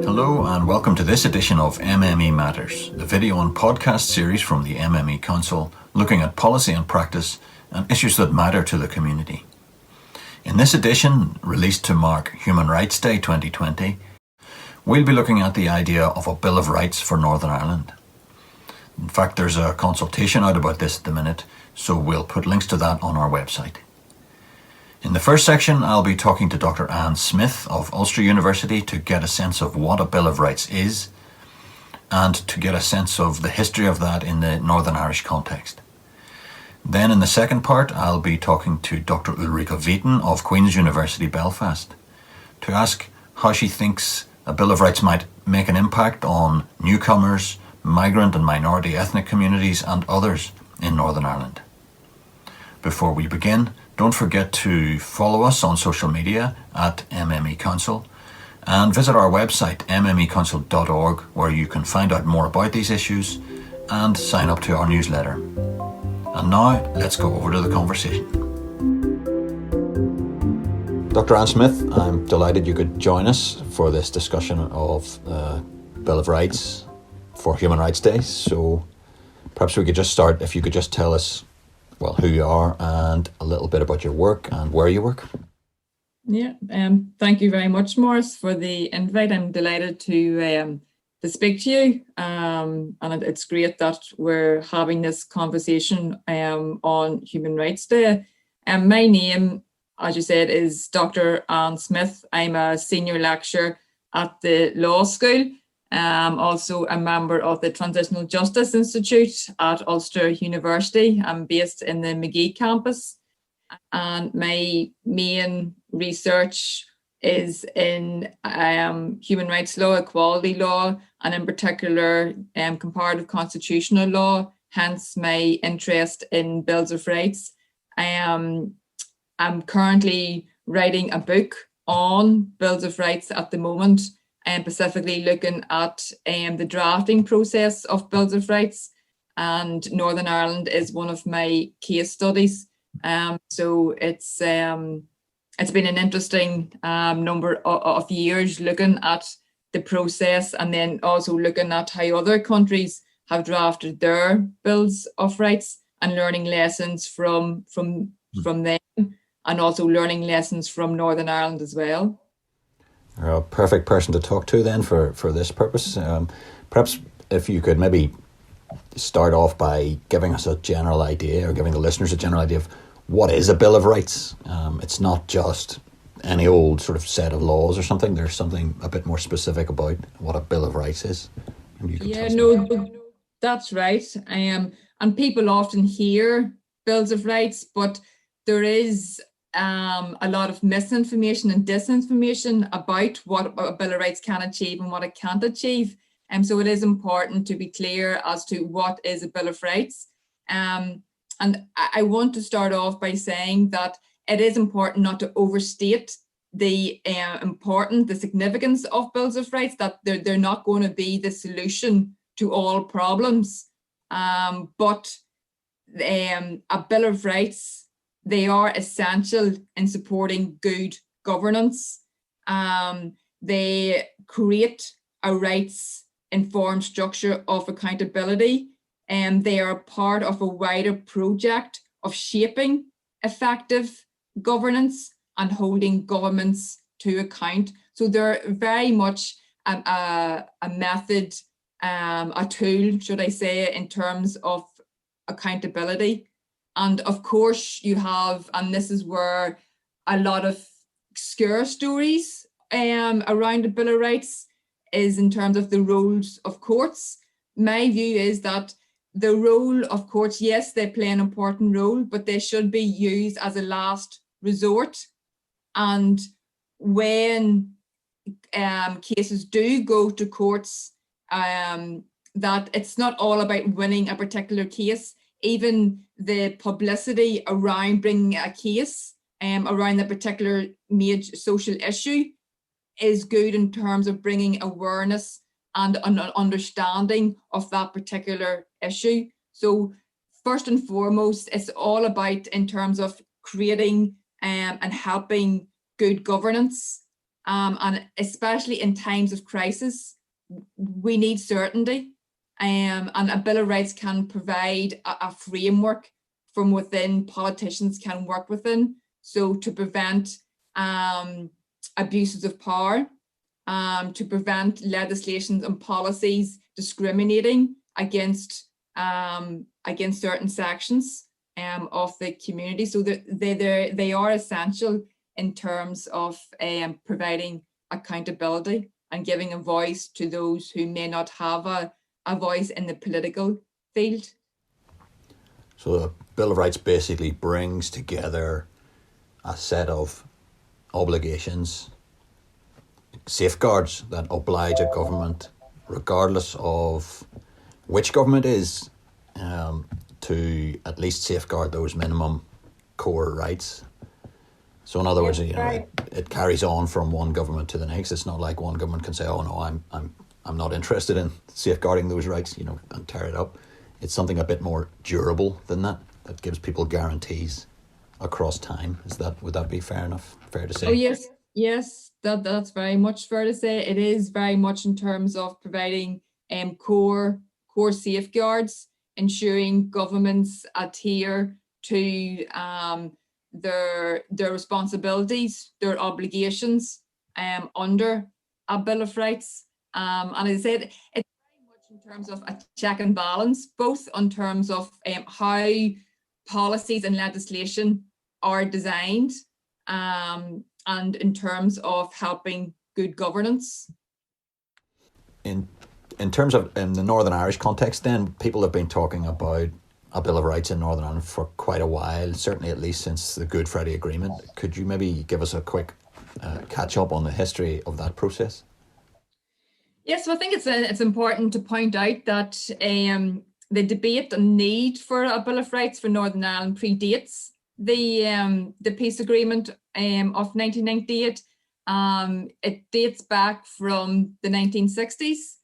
Hello and welcome to this edition of MME Matters, the video and podcast series from the MME Council looking at policy and practice and issues that matter to the community. In this edition, released to mark Human Rights Day 2020, we'll be looking at the idea of a Bill of Rights for Northern Ireland. In fact, there's a consultation out about this at the minute, so we'll put links to that on our website. In the first section, I'll be talking to Dr Anne Smith of Ulster University to get a sense of what a Bill of Rights is and to get a sense of the history of that in the Northern Irish context. Then in the second part, I'll be talking to Dr Ulrich Vaden of Queen's University Belfast to ask how she thinks a Bill of Rights might make an impact on newcomers, migrant and minority ethnic communities and others in Northern Ireland. Before we begin, don't forget to follow us on social media at MME Council and visit our website mmecouncil.org where you can find out more about these issues and sign up to our newsletter. And now let's go over to the conversation. Dr Anne Smith, I'm delighted you could join us for this discussion of Bill of Rights for Human Rights Day. So perhaps we could just start, if you could just tell us who you are and a little bit about your work and where you work. Yeah, thank you very much, Maurice, for the invite. I'm delighted to speak to you, and it's great that we're having this conversation on Human Rights Day. My name, as you said, is Dr Anne Smith. I'm a senior lecturer at the law school. Also a member of the Transitional Justice Institute at Ulster University. I'm based in the Magee campus, and my main research is in human rights law, equality law, and in particular comparative constitutional law, hence my interest in bills of rights. I'm currently writing a book on bills of rights at the moment, and specifically looking at the drafting process of bills of rights, and Northern Ireland is one of my case studies. So it's been an interesting number of years looking at the process, and then also looking at how other countries have drafted their bills of rights and learning lessons from them, and also learning lessons from Northern Ireland as well. A perfect person to talk to then for this purpose. Perhaps if you could maybe start off by giving us a general idea, or giving the listeners a general idea of what is a Bill of Rights. It's not just any old sort of set of laws or something. There's something a bit more specific about what a Bill of Rights is. That's right. And people often hear bills of rights, but there is a lot of misinformation and disinformation about what a Bill of Rights can achieve and what it can't achieve. So it is important to be clear as to what is a Bill of Rights. And I want to start off by saying that it is important not to overstate the significance of bills of rights, that they're not going to be the solution to all problems. But a Bill of Rights, they are essential in supporting good governance. They create a rights-informed structure of accountability, and they are part of a wider project of shaping effective governance and holding governments to account. So they're very much a method, a tool, should I say, in terms of accountability. And of course you have, and this is where a lot of scare stories around the Bill of Rights is in terms of the roles of courts. My view is that the role of courts, yes, they play an important role, but they should be used as a last resort. And when cases do go to courts, that it's not all about winning a particular case. Even the publicity around bringing a case around a particular major social issue is good in terms of bringing awareness and an understanding of that particular issue. So first and foremost, it's all about in terms of creating and helping good governance. and especially in times of crisis, we need certainty. And a Bill of Rights can provide a framework from within politicians can work within, so to prevent abuses of power, to prevent legislation and policies discriminating against certain sections of the community. So they are essential in terms of providing accountability and giving a voice to those who may not have a voice in the political field. So the Bill of Rights basically brings together a set of obligations, safeguards that oblige a government, regardless of which government is, to at least safeguard those minimum core rights. So in other words, it carries on from one government to the next. It's not like one government can say, "Oh no, I'm not interested in safeguarding those rights," and tear it up. It's something a bit more durable than that gives people guarantees across time. Would that be fair to say? Oh yes, that's very much fair to say. It is very much in terms of providing core safeguards, ensuring governments adhere to their responsibilities, their obligations under a Bill of Rights. And as I said, it's very much in terms of a check and balance, both in terms of how policies and legislation are designed, and in terms of helping good governance. In terms of the Northern Irish context, then, people have been talking about a Bill of Rights in Northern Ireland for quite a while, certainly at least since the Good Friday Agreement. Could you maybe give us a quick catch up on the history of that process? Yes, so I think it's important to point out that the debate and need for a Bill of Rights for Northern Ireland predates the peace agreement of 1998. It dates back from the 1960s.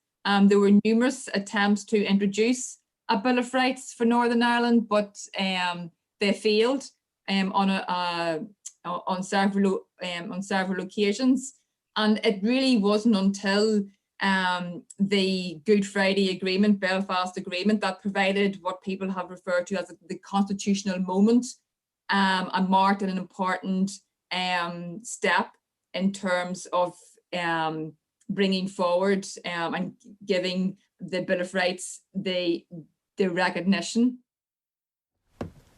There were numerous attempts to introduce a Bill of Rights for Northern Ireland, but they failed on several occasions. And it really wasn't until the Good Friday Agreement, Belfast Agreement, that provided what people have referred to as the constitutional moment, and marked an important step in terms of bringing forward and giving the Bill of Rights the recognition.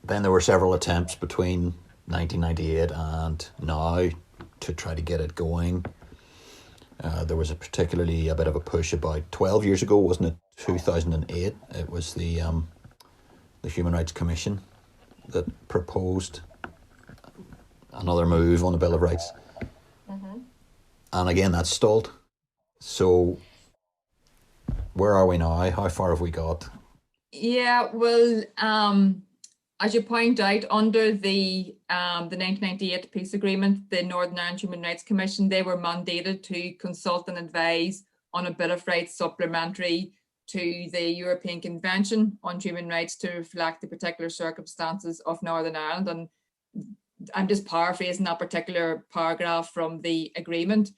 Then there were several attempts between 1998 and now to try to get it going. There was a bit of a push about 12 years ago, wasn't it? 2008. It was the Human Rights Commission that proposed another move on the Bill of Rights. Mm-hmm. And again, that's stalled. So where are we now? How far have we got? Yeah, well, as you point out, under the 1998 peace agreement, the Northern Ireland Human Rights Commission, they were mandated to consult and advise on a Bill of Rights supplementary to the European Convention on Human Rights to reflect the particular circumstances of Northern Ireland. And I'm just paraphrasing that particular paragraph from the agreement.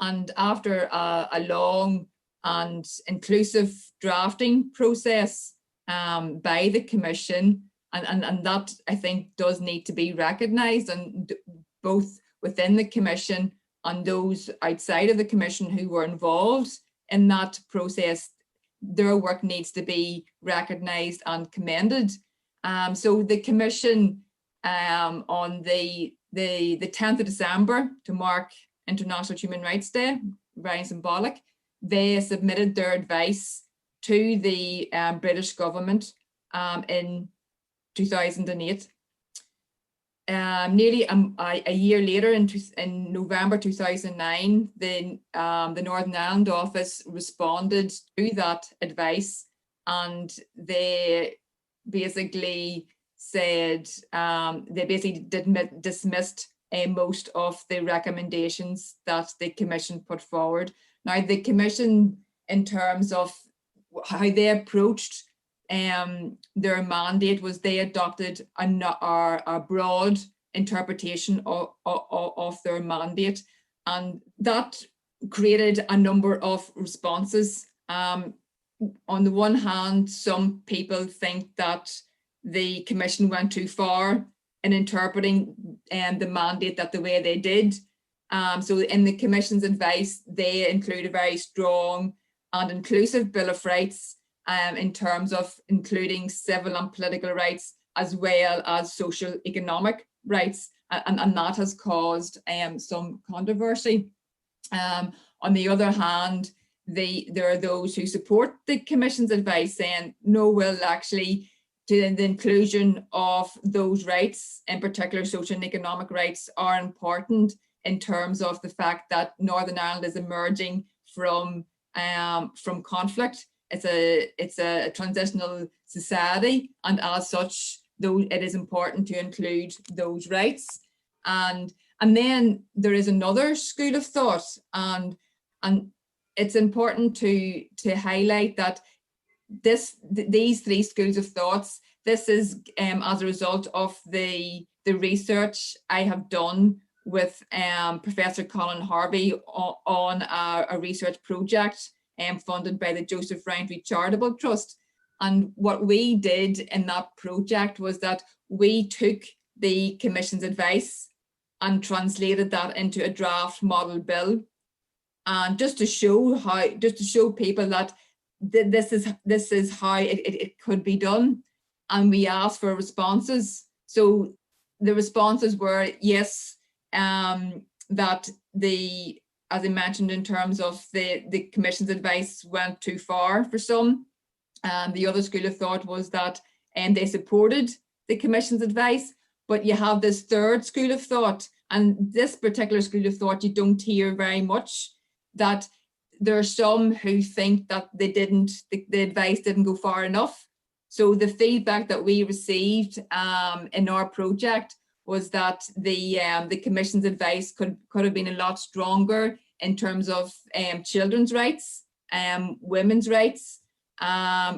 And after a long and inclusive drafting process by the Commission, and that I think does need to be recognised, and both within the Commission and those outside of the Commission who were involved in that process, their work needs to be recognised and commended. So the Commission on the 10th of December, to mark International Human Rights Day, very symbolic, they submitted their advice to the British government in 2008. Nearly a year later, in November 2009, the Northern Ireland office responded to that advice, and they basically said dismissed most of the recommendations that the Commission put forward. Now, the Commission, in terms of how they approached their mandate, was they adopted a broad interpretation of their mandate. And that created a number of responses. On the one hand, some people think that the Commission went too far in interpreting the mandate that the way they did. So in the Commission's advice, they include a very strong and inclusive Bill of Rights in terms of including civil and political rights as well as social economic rights, and that has caused some controversy. On the other hand, there are those who support the Commission's advice, saying no, well, actually, to the inclusion of those rights, in particular social and economic rights, are important in terms of the fact that Northern Ireland is emerging from conflict. It's a transitional society, and as such, though, it is important to include those rights. And then there is another school of thought, and it's important to highlight that these three schools of thoughts, this is as a result of the research I have done with Professor Colin Harvey on a research project funded by the Joseph Rowntree Charitable Trust. And what we did in that project was that we took the Commission's advice and translated that into a draft model bill, and just to show people that this is how it could be done. And we asked for responses. So the responses were yes, that as I mentioned, in terms of the Commission's advice went too far for some. The other school of thought was that they supported the Commission's advice, but you have this third school of thought, and this particular school of thought you don't hear very much, that there are some who think that the advice didn't go far enough. So the feedback that we received in our project was that the Commission's advice could have been a lot stronger in terms of children's rights, women's rights,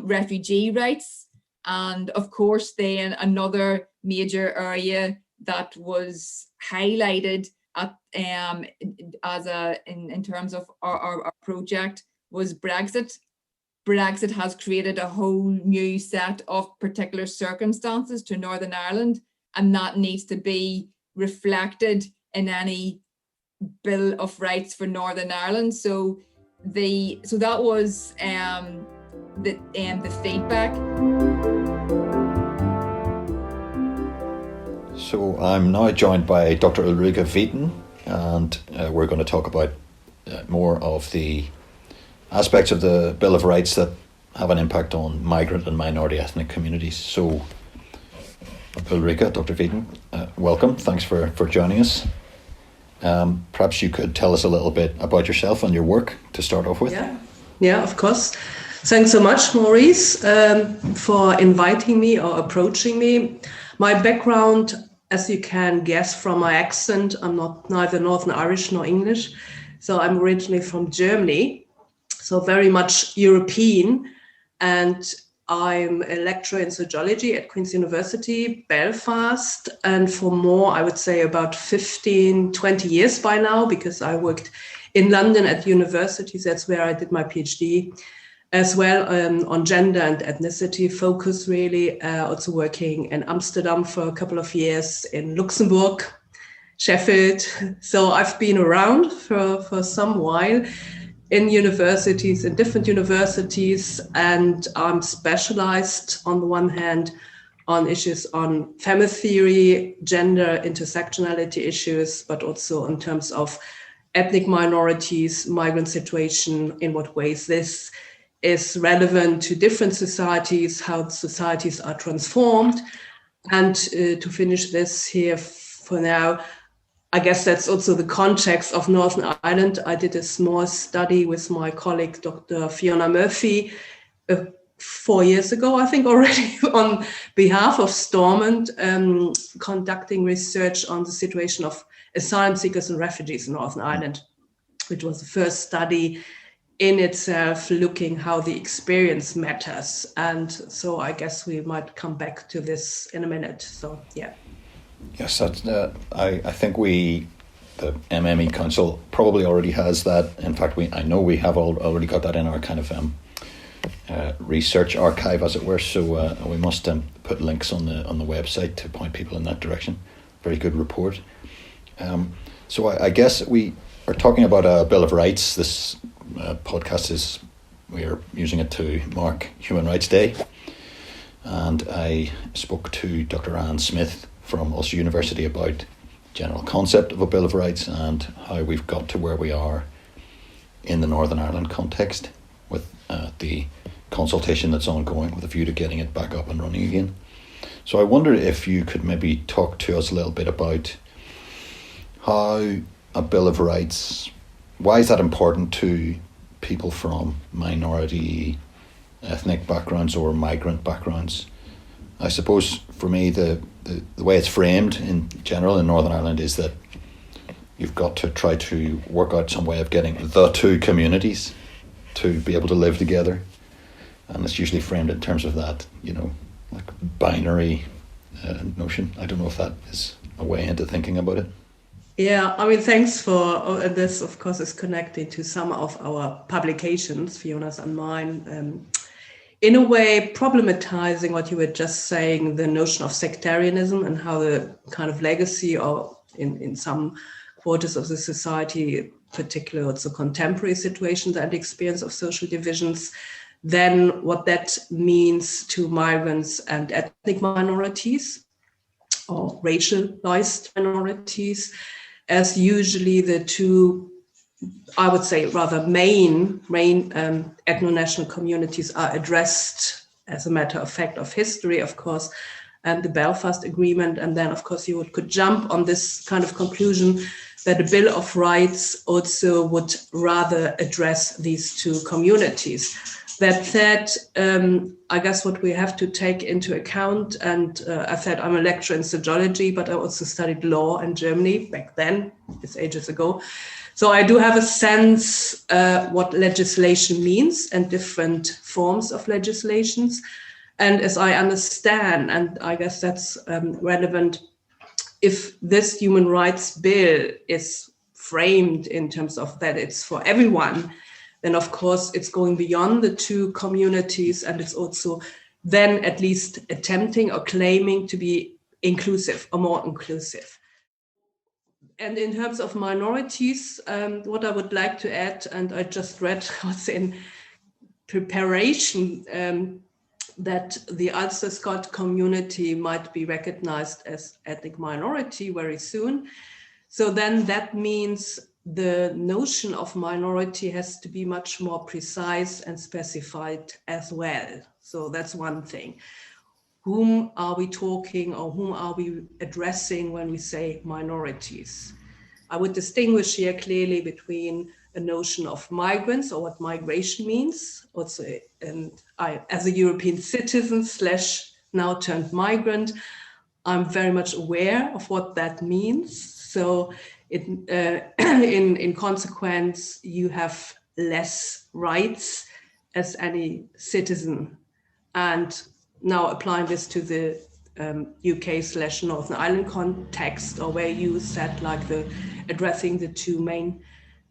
refugee rights, and of course then another major area that was highlighted in terms of our project was Brexit. Brexit has created a whole new set of particular circumstances to Northern Ireland, and that needs to be reflected in any Bill of Rights for Northern Ireland. So that was the feedback. So I'm now joined by Dr Ulrich Vaden, and we're going to talk about more of the aspects of the Bill of Rights that have an impact on migrant and minority ethnic communities. So Ulrike, Dr Vaden, welcome. Thanks for joining us. Perhaps you could tell us a little bit about yourself and your work to start off with. Yeah, of course. Thanks so much, Maurice, for inviting me or approaching me. My background, as you can guess from my accent, I'm neither Northern Irish nor English. So I'm originally from Germany, so very much European. And I'm a lecturer in sociology at Queen's University, Belfast. And for more, I would say about 15, 20 years by now, because I worked in London at universities. That's where I did my PhD, as well on gender and ethnicity focus, really. Also working in Amsterdam for a couple of years, in Luxembourg, Sheffield. So I've been around for some while in universities, in different universities, and I'm specialized on the one hand on issues on family theory, gender intersectionality issues, but also in terms of ethnic minorities, migrant situation, in what ways this is relevant to different societies, how societies are transformed. And to finish this here for now, I guess that's also the context of Northern Ireland. I did a small study with my colleague, Dr. Fiona Murphy, 4 years ago, I think already, on behalf of Stormont, conducting research on the situation of asylum seekers and refugees in Northern Ireland, which was the first study in itself looking how the experience matters. And so I guess we might come back to this in a minute. So, yeah. Yes, that's, I think we the MME Council probably already has that. In fact, I know we have already got that in our kind of research archive, as it were. So we must put links on the website to point people in that direction. Very good report. So I guess we are talking about a Bill of Rights. This podcast we are using it to mark Human Rights Day. And I spoke to Dr. Anne Smith from Ulster University about general concept of a Bill of Rights and how we've got to where we are in the Northern Ireland context with the consultation that's ongoing with a view to getting it back up and running again. So I wonder if you could maybe talk to us a little bit about how a Bill of Rights, why is that important to people from minority ethnic backgrounds or migrant backgrounds? I suppose for me the way it's framed in general in Northern Ireland is that you've got to try to work out some way of getting the two communities to be able to live together, and it's usually framed in terms of that, like binary notion. I don't know if that is a way into thinking about it. Yeah, thanks for this. Of course, is connected to some of our publications, Fiona's and mine. In a way, problematizing what you were just saying, the notion of sectarianism and how the kind of legacy or in some quarters of the society, particularly also contemporary situations and experience of social divisions, then what that means to migrants and ethnic minorities or racialized minorities, as usually the two, I would say, rather main ethno-national communities are addressed as a matter of fact of history, of course, and the Belfast Agreement. And then, of course, you could jump on this kind of conclusion that a Bill of Rights also would rather address these two communities. That said, I guess what we have to take into account, and I said I'm a lecturer in sociology, but I also studied law in Germany back then, it's ages ago. So I do have a sense what legislation means and different forms of legislations. And as I understand, and I guess that's relevant, if this human rights bill is framed in terms of that it's for everyone, then of course it's going beyond the two communities, and it's also then at least attempting or claiming to be inclusive or more inclusive. And in terms of minorities, what I would like to add, and I just read what's in preparation, that the Ulster Scot community might be recognized as ethnic minority very soon. So then that means the notion of minority has to be much more precise and specified as well. So that's one thing. Whom are we talking or whom are we addressing when we say minorities? I would distinguish here clearly between a notion of migrants or what migration means. Also, and I, as a European citizen / now turned migrant, I'm very much aware of what that means. So in consequence, you have less rights as any citizen. And now applying this to the UK / Northern Ireland context, or where you said like addressing the two main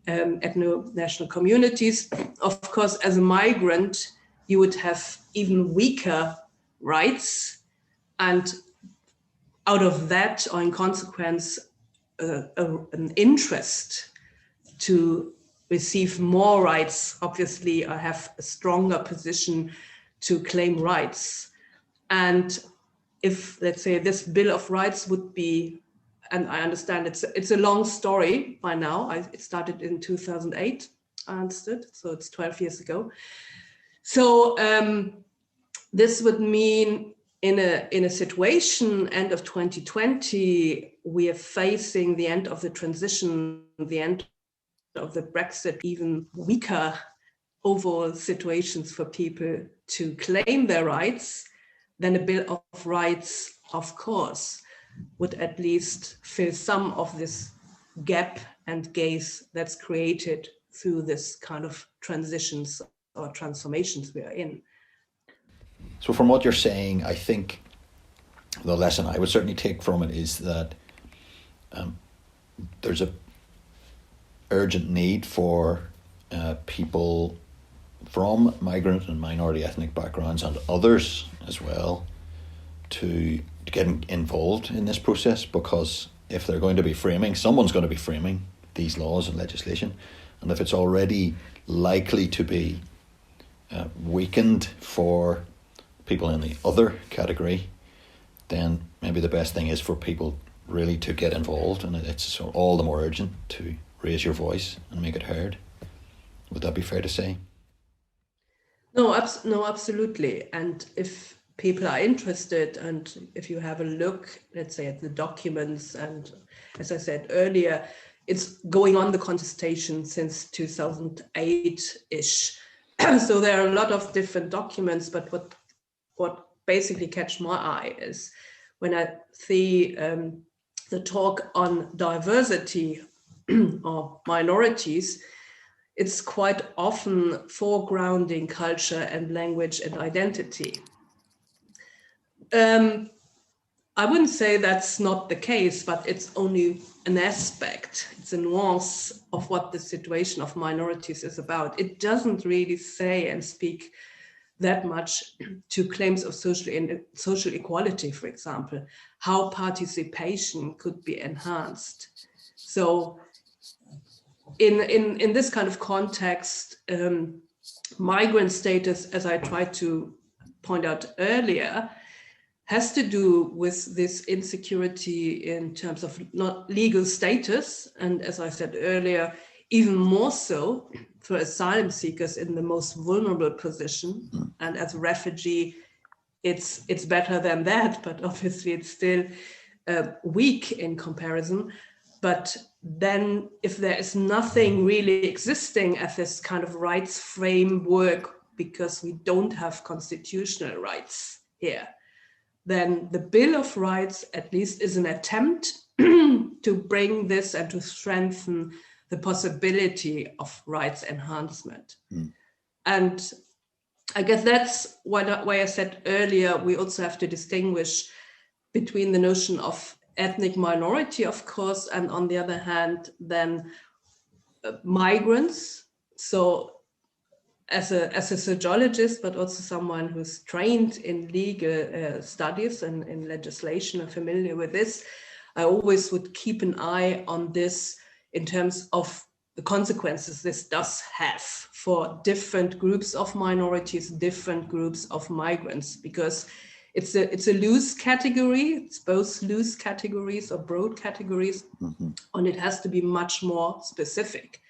ethno-national communities, of course, as a migrant, you would have even weaker rights. And out of that, or in consequence, an interest to receive more rights, obviously, I have a stronger position to claim rights. And if, let's say, this Bill of Rights would be, and I understand it's a long story by now. It started in 2008, I understood, so it's 12 years ago. So this would mean in a situation, end of 2020, we are facing the end of the transition, the end of the Brexit, even weaker overall situations for people to claim their rights, then a Bill of Rights, of course, would at least fill some of this gap and gaze that's created through this kind of transitions or transformations we are in. So from what you're saying, I think the lesson I would certainly take from it is that there's urgent need for people from migrant and minority ethnic backgrounds and others as well to get involved in this process, because if they're going to be framing, someone's going to be framing these laws and legislation, and if it's already likely to be weakened for people in the other category, then maybe the best thing is for people really to get involved, and it's all the more urgent to raise your voice and make it heard. Would that be fair to say? No, absolutely. And if people are interested, and if you have a look, let's say, at the documents, and as I said earlier, it's going on, the contestation, since 2008-ish. So there are a lot of different documents, but what basically catch my eye is when I see the talk on diversity or minorities, it's quite often foregrounding culture and language and identity. I wouldn't say that's not the case, but it's only an aspect. It's a nuance of what the situation of minorities is about. It doesn't really say and speak that much to claims of social equality, for example, how participation could be enhanced. So in this kind of context, migrant status, as I tried to point out earlier, has to do with this insecurity in terms of not legal status, and as I said earlier, even more so for asylum seekers in the most vulnerable position. And as a refugee, it's better than that, but obviously it's still weak in comparison. But then if there is nothing really existing as this kind of rights framework, because we don't have constitutional rights here, then the Bill of Rights at least is an attempt to bring this and to strengthen the possibility of rights enhancement. And I guess that's why I said earlier, we also have to distinguish between the notion of ethnic minority, of course, and on the other hand, then migrants. So as a sociologist, but also someone who's trained in legal studies and in legislation and familiar with this, I always would keep an eye on this in terms of the consequences this does have for different groups of minorities, different groups of migrants, because it's a loose category. It's both loose categories or broad categories, and it has to be much more specific.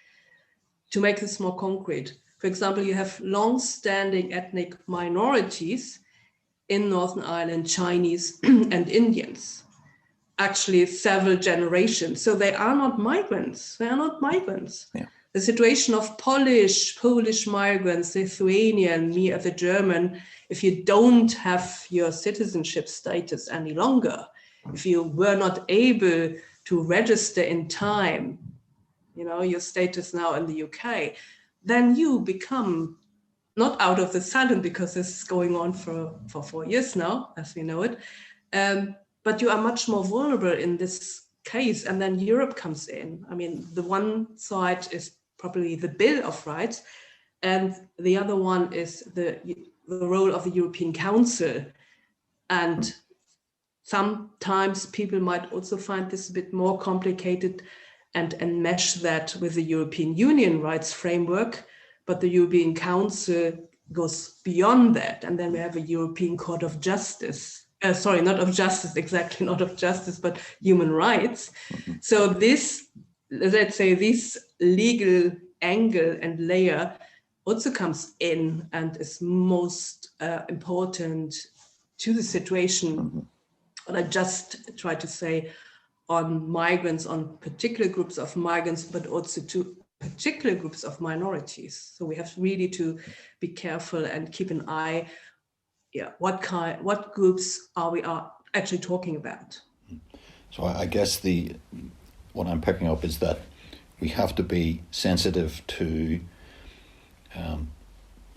To make this more concrete, for example, you have long-standing ethnic minorities in Northern Ireland, Chinese and Indians, actually several generations. So they are not migrants. They are not migrants. Yeah. The situation of Polish migrants, Lithuanian, me as a German, if you don't have your citizenship status any longer, if you were not able to register in time, your status now in the UK, then you become not out of the sudden, because this is going on for 4 years now, as we know it, but you are much more vulnerable in this case. And then Europe comes in. I mean, the one side is probably the Bill of Rights, and the other one is the role of the European Council. And sometimes people might also find this a bit more complicated and mesh that with the European Union rights framework, but the European Council goes beyond that. And then we have a European Court of Justice, not of justice, but human rights. So this, let's say, this legal angle and layer also comes in and is most important to the situation. What I just tried to say on migrants, on particular groups of migrants, but also to particular groups of minorities. So we have really to be careful and keep an eye, what groups are we actually talking about? So I guess what I'm picking up is that we have to be sensitive to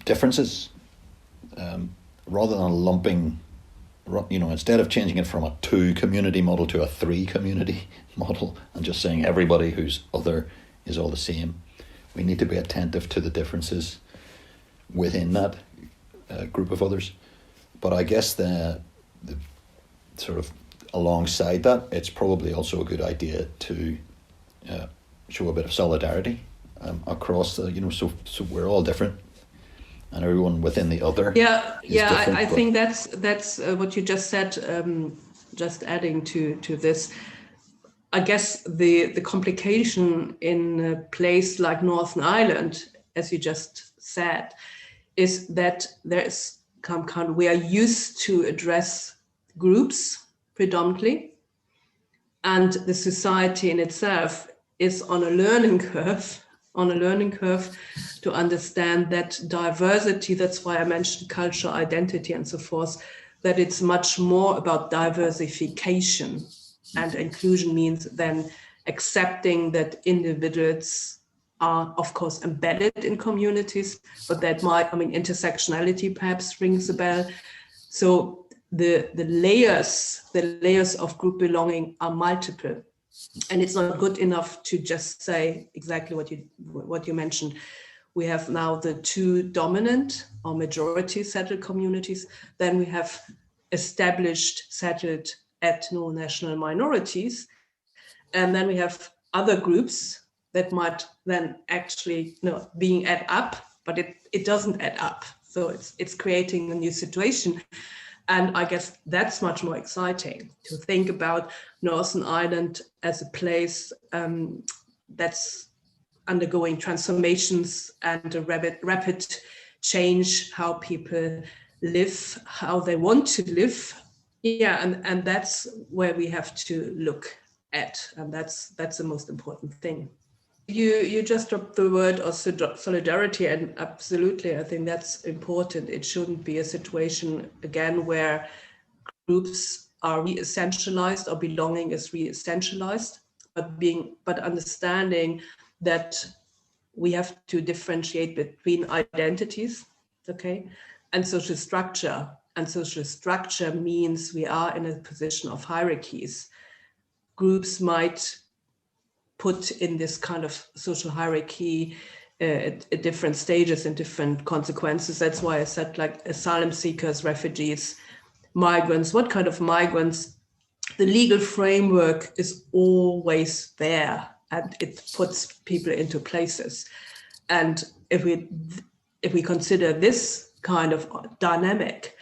differences, rather than lumping, instead of changing it from a 2 community model to a 3 community model and just saying everybody who's other is all the same. We need to be attentive to the differences within that group of others. But I guess the sort of alongside that, it's probably also a good idea to show a bit of solidarity across so we're all different, and everyone within the other. I think that's what you just said. Just adding to this, I guess the complication in a place like Northern Ireland, as you just said, is that there's we are used to address groups predominantly, and the society in itself is on a learning curve to understand that diversity. That's why I mentioned cultural identity and so forth, that it's much more about diversification, and inclusion means then accepting that individuals are, of course, embedded in communities, but that intersectionality perhaps rings a bell. So the layers of group belonging are multiple, and it's not good enough to just say exactly what you mentioned. We have now the two dominant or majority settled communities. Then we have established settled ethno-national minorities, and then we have other groups that might then actually being add up, but it doesn't add up. So it's creating a new situation. And I guess that's much more exciting to think about Northern Ireland as a place that's undergoing transformations and a rapid change, how people live, how they want to live. And that's where we have to look at, and that's the most important thing. You just dropped the word of solidarity, and absolutely, I think that's important. It shouldn't be a situation again where groups are re-essentialized or belonging is re-essentialized, but understanding that we have to differentiate between identities, okay, and social structure. And social structure means we are in a position of hierarchies. Groups might put in this kind of social hierarchy at different stages and different consequences. That's why I said, like, asylum seekers, refugees, migrants. What kind of migrants? The legal framework is always there, and it puts people into places. And if we consider this kind of dynamic,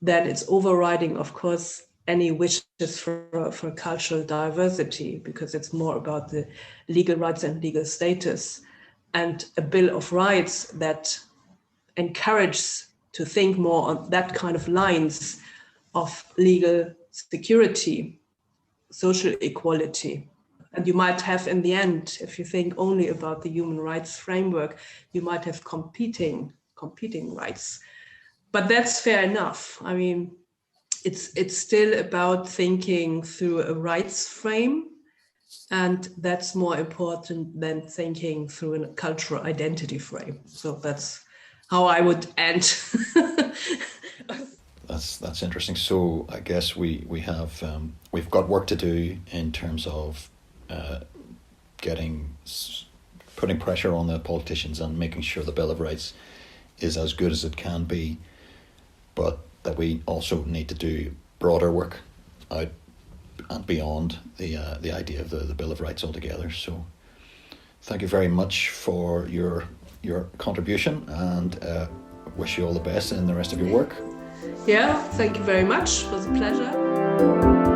then it's overriding, of course, any wishes for cultural diversity, because it's more about the legal rights and legal status, and a Bill of Rights that encourages to think more on that kind of lines of legal security, social equality. And you might have, in the end, if you think only about the human rights framework, you might have competing rights. But that's fair enough. I mean, it's still about thinking through a rights frame, and that's more important than thinking through a cultural identity frame. So that's how I would end. That's interesting. So I guess we've got work to do in terms of putting pressure on the politicians and making sure the Bill of Rights is as good as it can be, but that we also need to do broader work out and beyond the idea of the Bill of Rights altogether. So thank you very much for your contribution, and wish you all the best in the rest of your work. Yeah, thank you very much. It was a pleasure.